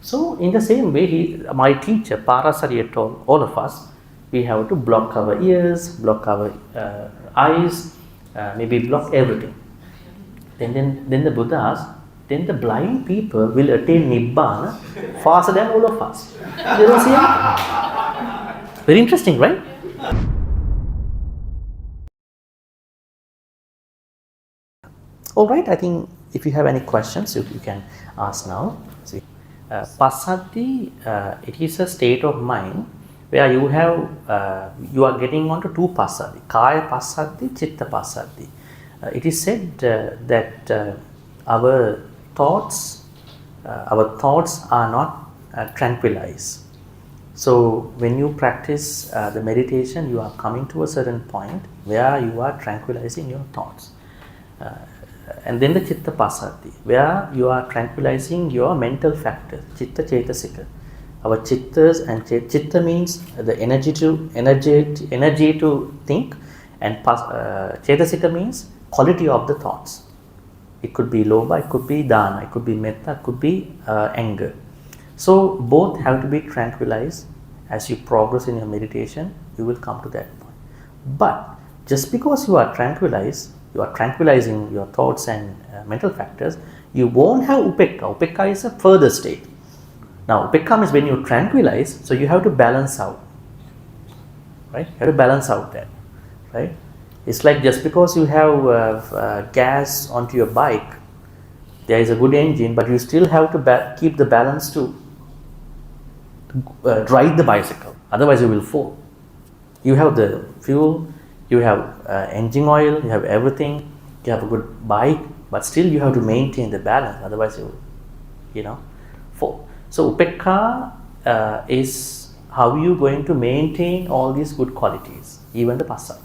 So in the same way, my teacher Parasarya told all of us, we have to block our ears, block our eyes, maybe block everything. Then the Buddha asked, then the blind people will attain Nibbana faster than all of us. You don't see it? Very interesting, right? All right, I think if you have any questions, you can ask now. Passaddhi, it is a state of mind where you are getting onto two passaddhi, kaya passaddhi, chitta passaddhi. It is said that our thoughts are not tranquilized. So when you practice the meditation, you are coming to a certain point where you are tranquilizing your thoughts. And then the chitta passaddhi, where you are tranquilizing your mental factors, chitta 𝗀𝗃𝗁𝗃. Our chittas, and chitta means the energy to think, and 𝗀𝗃𝗁𝗃 means quality of the thoughts. It could be lobha, it could be dana, it could be metta, it could be anger. So both have to be tranquilized. As you progress in your meditation, you will come to that point. But just because you are tranquilized, you are tranquilizing your thoughts and mental factors, you won't have Upekkhā. Upekkhā is a further state. Now, Upekkhā means when you tranquilize, so you have to balance out, right? You have to balance out that, right? It's like just because you have gas onto your bike, there is a good engine, but you still have to keep the balance to ride the bicycle. Otherwise, you will fall. You have the fuel, you have engine oil, you have everything, you have a good bike, but still you have to maintain the balance. Otherwise, you will, fall. So Upekkhā is how you going to maintain all these good qualities, even the passaddhi.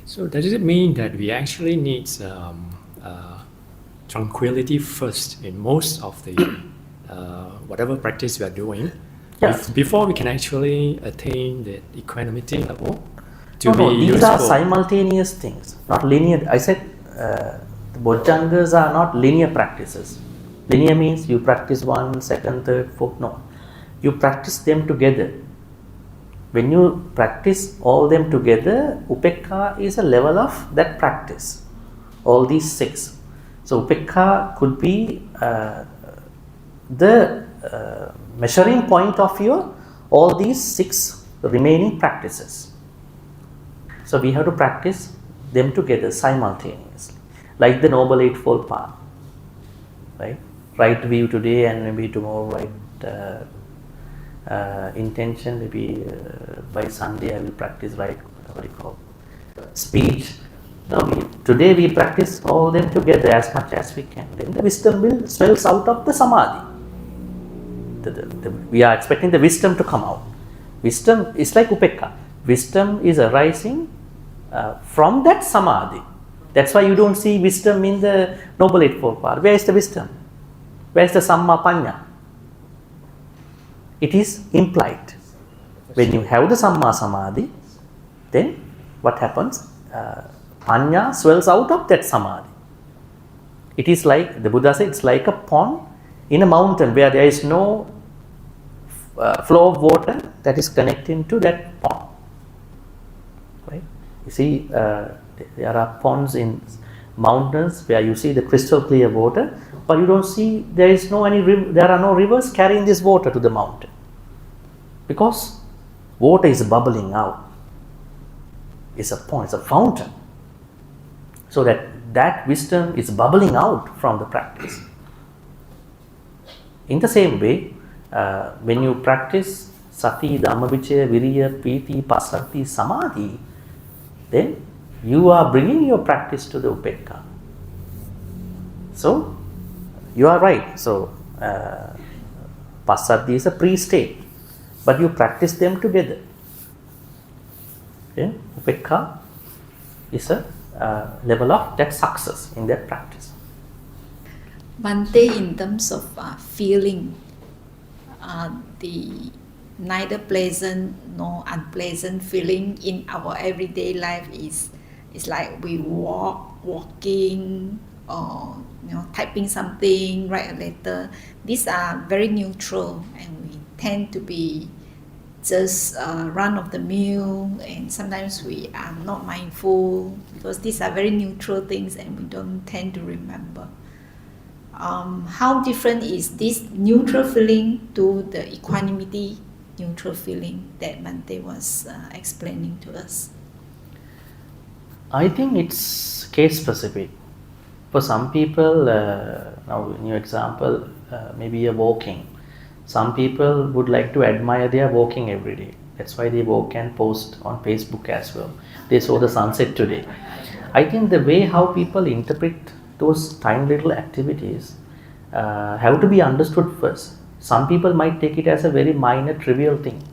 So does it mean that we actually need tranquility first in most of the whatever practice we are doing, before we can actually attain the equanimity level? These are simultaneous things, not linear. I said the Bojjhangas are not linear practices. Linear means you practice 1, 2nd, 3rd, 4th. No, you practice them together. When you practice all them together, Upekkhā is a level of that practice. All these 6. So Upekkhā could be the measuring point of your all these 6 remaining practices. So we have to practice them together simultaneously, like the Noble Eightfold Path, right? Right view today, and maybe tomorrow right intention. Maybe by Sunday I will practice right speech. Now today we practice all them together as much as we can. Then the wisdom will swells out of the samadhi. We are expecting the wisdom to come out. Wisdom is like Upekkhā. Wisdom is arising from that samadhi. That's why you don't see wisdom in the Noble Eightfold Path. Where is the wisdom? Where is the Samma Paññā? It is implied. When you have the Samma Samadhi, then what happens? Paññā swells out of that samadhi. It is like, the Buddha said, it's like a pond in a mountain where there is no flow of water that is connecting to that pond. Right? You see, there are ponds in mountains where you see the crystal clear water, but you don't see there are no rivers carrying this water to the mountain, because water is bubbling out. It's a pond, it's a fountain. So that wisdom is bubbling out from the practice. In the same way, when you practice sati, dhamma vicaya, viriya, piti, passaddhi, samadhi, then you are bringing your practice to the Upekkhā. So you are right. So passaddhi is a pre-state, but you practice them together. Okay? Upekkhā is a level of that success in that practice. Bhante, in terms of feeling, the neither pleasant nor unpleasant feeling in our everyday life is like we walking or typing something, write a letter. These are very neutral, and we tend to be just run of the mill, and sometimes we are not mindful because these are very neutral things and we don't tend to remember. How different is this neutral feeling to the equanimity neutral feeling that Bhante was explaining to us? I think it's case specific. For some people, now in your example, maybe you're walking. Some people would like to admire their walking every day. That's why they walk and post on Facebook as well. They saw the sunset today. I think the way how people interpret those tiny little activities have to be understood first. Some people might take it as a very minor, trivial thing.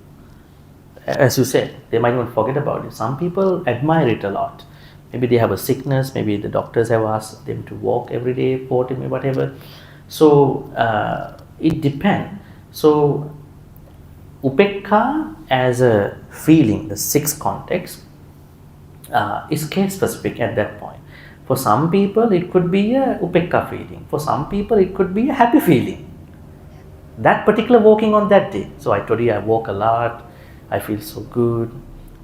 As you said, they might not forget about it. Some people admire it a lot. Maybe they have a sickness, maybe the doctors have asked them to walk every day, 40 minutes, whatever. So it depends. So Upekkhā as a feeling, the sixth context, is case specific at that point. For some people it could be a Upekkhā feeling. For some people it could be a happy feeling. That particular walking on that day. So I told you I walk a lot, I feel so good.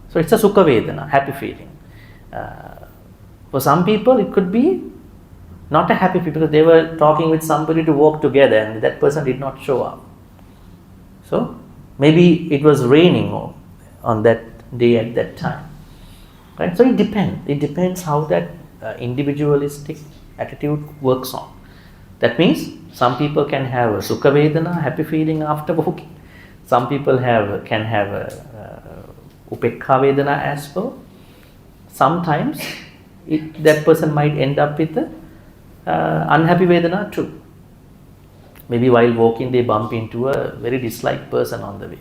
So it's a 𝗀𝗃𝗃𝗍, happy feeling. For some people it could be not a happy feeling because they were talking with somebody to walk together and that person did not show up. So maybe it was raining on that day at that time. Right? So it depends. It depends how that individualistic attitude works on. That means some people can have a 𝗀𝗃𝗃𝗍, happy feeling after walking. Some people can have a Upekkhā-vedana as well. Sometimes that person might end up with a unhappy vedana too. Maybe while walking they bump into a very disliked person on the way.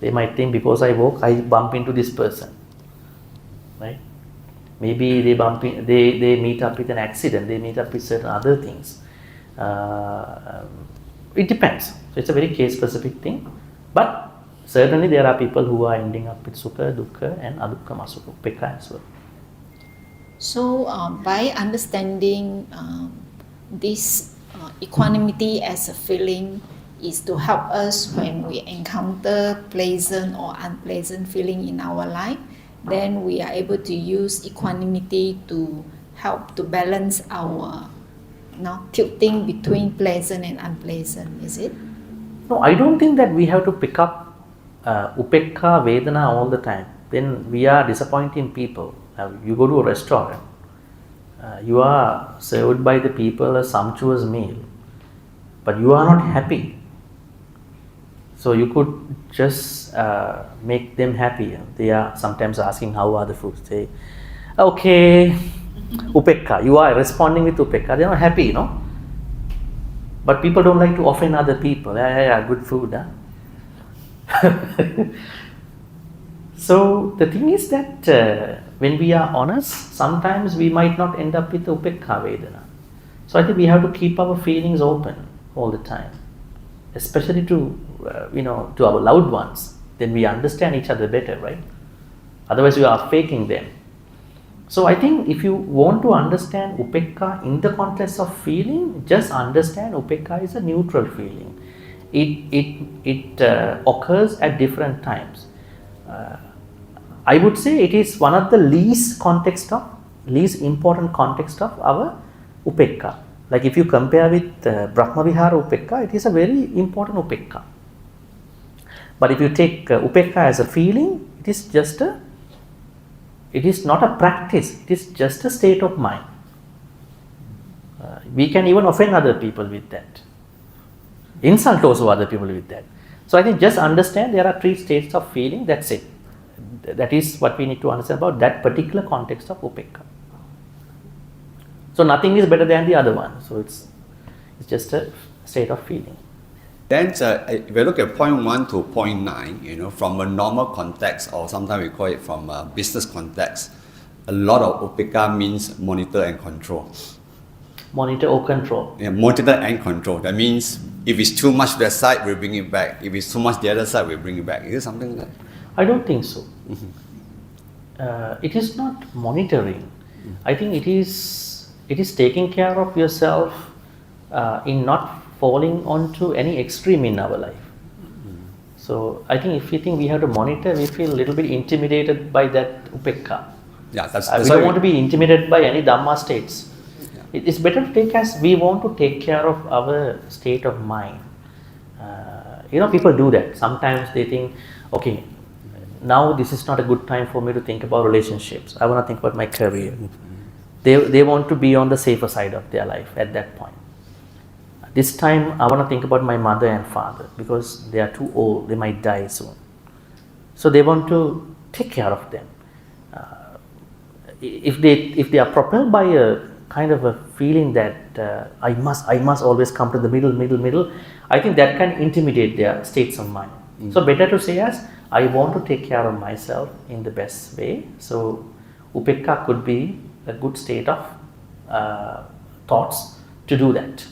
They might think because I walk, I bump into this person. Right? Maybe they meet up with an accident, they meet up with certain other things. It depends. So it's a very case specific thing. But certainly there are people who are ending up with sukha, dukkha and adukkha masukha, upekkhā as well. So by understanding this equanimity as a feeling is to help us when we encounter pleasant or unpleasant feeling in our life, then we are able to use equanimity to help to balance our tilting between pleasant and unpleasant, is it? No, I don't think that we have to pick up Upekkhā Vedana all the time. Then we are disappointing people. You go to a restaurant, you are served by the people a sumptuous meal, but you are not happy. So you could just make them happy. They are sometimes asking how are the foods. Say, okay, Upekkhā. You are responding with Upekkhā. They are not happy, But people don't like to offend other people. Yeah, good food. So the thing is that when we are honest, sometimes we might not end up with the Upekkhā Vedana. So I think we have to keep our feelings open all the time, especially to to our loved ones. Then we understand each other better, right? Otherwise we are faking them. So I think if you want to understand Upekkhā in the context of feeling, just understand Upekkhā is a neutral feeling. It occurs at different times. I would say it is one of the least important context of our Upekkhā. Like if you compare with Brahma-vihara Upekkhā, it is a very important Upekkhā. But if you take Upekkhā as a feeling, it is not a practice, it is just a state of mind. We can even offend other people with that. Insult also other people with that. So I think just understand there are three states of feeling, that's it. That is what we need to understand about that particular context of Upekkhā. So nothing is better than the other one. So it's just a state of feeling. Then if we look at point 1 to point 9, from a normal context, or sometimes we call it from a business context, a lot of Upekkhā means monitor and control. Monitor or control? Yeah, monitor and control. That means if it's too much that side, we bring it back. If it's too much the other side, we bring it back. Is it something like that? I don't think so. It is not monitoring. I think it is it is taking care of yourself in not falling onto any extreme in our life. So I think if we think we have to monitor, we feel a little bit intimidated by that Upekkhā. Yeah, that's We don't want to be intimidated by any Dhamma states. Yeah. It's better to take as we want to take care of our state of mind. People do that. Sometimes they think, okay, now this is not a good time for me to think about relationships. I want to think about my career. They want to be on the safer side of their life at that point. This time I want to think about my mother and father because they are too old, they might die soon. So they want to take care of them. If they are propelled by a kind of a feeling that I must always come to the middle, I think that can intimidate their states of mind. So better to say as, I want to take care of myself in the best way. So Upekkhā could be a good state of thoughts to do that.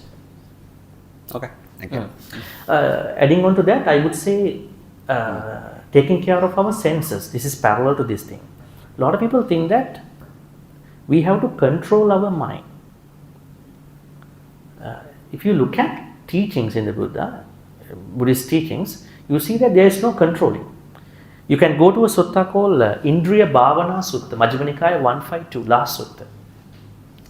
Okay, thank you. Adding on to that, I would say taking care of our senses. This is parallel to this thing. A lot of people think that we have to control our mind. If you look at teachings in the Buddhist teachings, you see that there is no controlling. You can go to a sutta called Indriya Bhavana Sutta, Majjhima Nikaya 152, last sutta.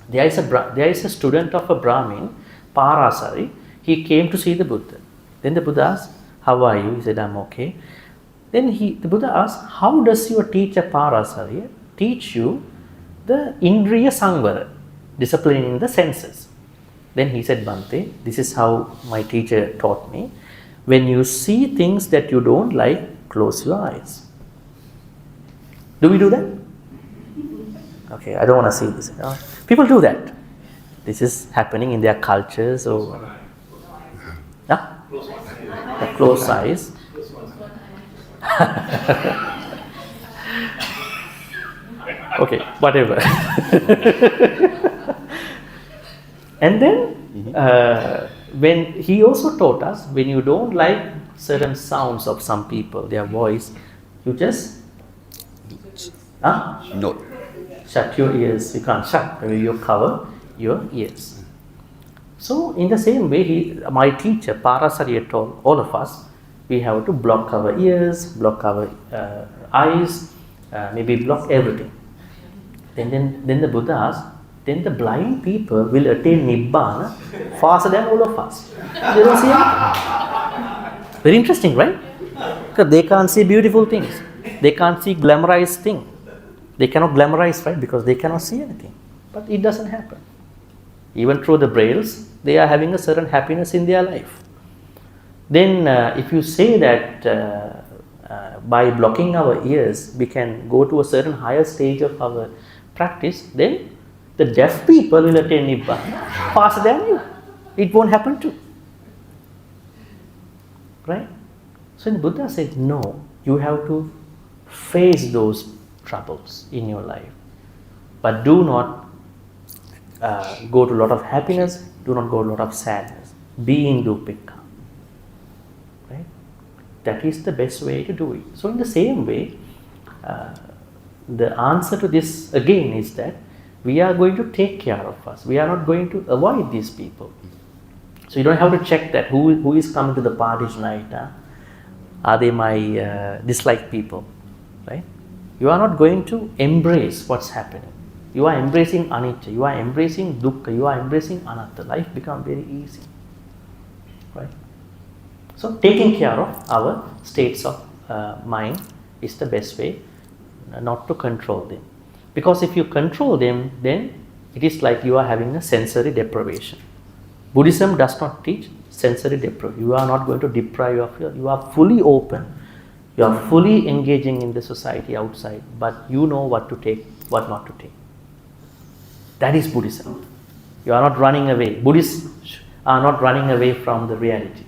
There is a student of a Brahmin, Parasari. He came to see the Buddha. Then the Buddha asked, "How are you?" He said, "I'm okay." Then the Buddha asked, "How does your teacher Parasari teach you the Indriya Samvara, discipline in the senses?" Then he said, "Bhante, this is how my teacher taught me. When you see things that you don't like, close your eyes." Do we do that? Okay, I don't want to see this. People do that. This is happening in their cultures. Or the close eyes. Okay, whatever. And then when he also taught us, when you don't like certain sounds of some people, their voice, you just No. shut your ears. You can't shut, you cover your ears. So in the same way, my teacher Parasari told all of us, we have to block our ears, block our eyes, maybe block everything. Then the Buddha asked, then the blind people will attain Nibbana faster than all of us. They don't see anything. Very interesting, right? Because they can't see beautiful things. They can't see glamorized things. They cannot glamorize, right? Because they cannot see anything. But it doesn't happen. Even through the brails, they are having a certain happiness in their life. Then if you say that by blocking our ears, we can go to a certain higher stage of our practice, then the deaf people will attain Nibbana faster than you. It won't happen too. Right? So the Buddha said, no, you have to face those troubles in your life. But do not go to a lot of happiness, do not go to a lot of sadness. Be in the Upekkhā. Right? That is the best way to do it. So in the same way, the answer to this again is that we are going to take care of us. We are not going to avoid these people. So you don't have to check that who is coming to the party tonight. Are they my disliked people? Right? You are not going to embrace what's happening. You are embracing anicca, you are embracing dukkha, you are embracing anatta. Life becomes very easy. Right? So taking care of our states of mind is the best way, not to control them. Because if you control them, then it is like you are having a sensory deprivation. Buddhism does not teach sensory deprivation. You are not going to deprive of you are fully open. You are fully engaging in the society outside, but you know what to take, what not to take. That is Buddhism. You are not running away. Buddhists are not running away from the reality.